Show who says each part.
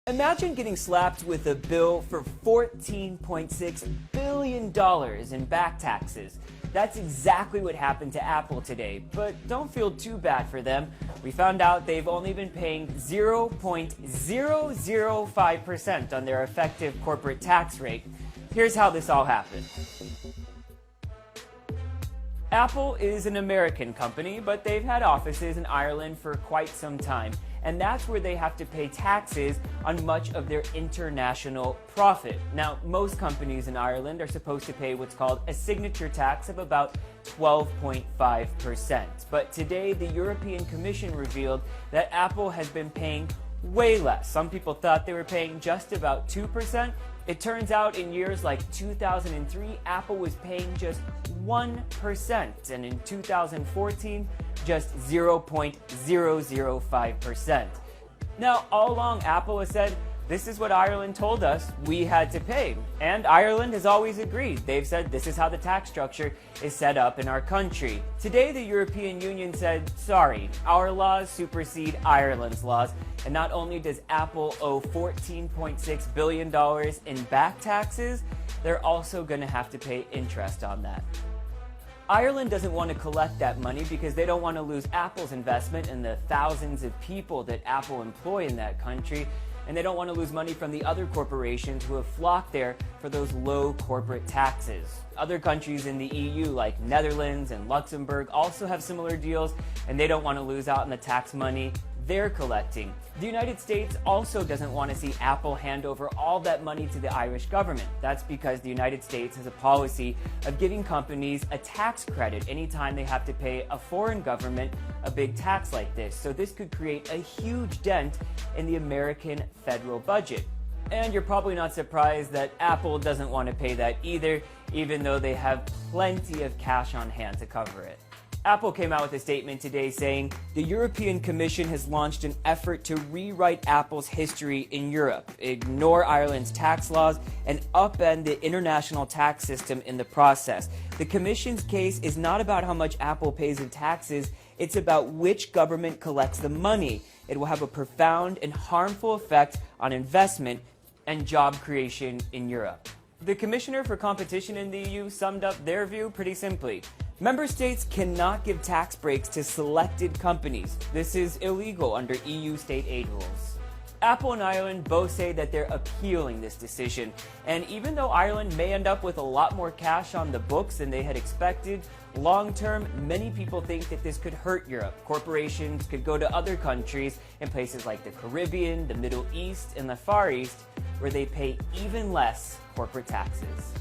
Speaker 1: Imagine getting slapped with a bill for $14.6 billion in back taxes. That's exactly what happened to Apple today, but don't feel too bad for them. We found out they've only been paying 0.005% on their effective corporate tax rate. Here's how this all happened. Apple is an American company, but they've had offices in Ireland for quite some time, and that's where they have to pay taxes on much of their international profit. Now, most companies in Ireland are supposed to pay what's called a signature tax of about 12.5%. But today, the European Commission revealed that Apple has been paying way less. Some people thought they were paying just about 2%. It turns out in years like 2003, Apple was paying just 1%, and in 2014, just 0.005%. Now, all along, Apple has said, this is what Ireland told us we had to pay. And Ireland has always agreed. They've said this is how the tax structure is set up in our country. Today, the European Union said, sorry, our laws supersede Ireland's laws. And not only does Apple owe $14.6 billion in back taxes, they're also going to have to pay interest on that. Ireland doesn't want to collect that money because they don't want to lose Apple's investment in the thousands of people that Apple employ in that country, and they don't want to lose money from the other corporations who have flocked there for those low corporate taxes. Other countries in the EU like Netherlands and Luxembourg also have similar deals, and they don't want to lose out on the tax money they're collecting. The United States also doesn't want to see Apple hand over all that money to the Irish government. That's because the United States has a policy of giving companies a tax credit anytime they have to pay a foreign government a big tax like this. So this could create a huge dent in the American federal budget. And you're probably not surprised that Apple doesn't want to pay that either, even though they have plenty of cash on hand to cover it. Apple came out with a statement today saying the European Commission has launched an effort to rewrite Apple's history in Europe, ignore Ireland's tax laws, and upend the international tax system in the process. The Commission's case is not about how much Apple pays in taxes, it's about which government collects the money. It will have a profound and harmful effect on investment and job creation in Europe. The Commissioner for Competition in the EU summed up their view pretty simply. Member states cannot give tax breaks to selected companies. This is illegal under EU state aid rules. Apple and Ireland both say that they're appealing this decision. And even though Ireland may end up with a lot more cash on the books than they had expected, long term, many people think that this could hurt Europe. Corporations could go to other countries in places like the Caribbean, the Middle East, and the Far East, where they pay even less corporate taxes.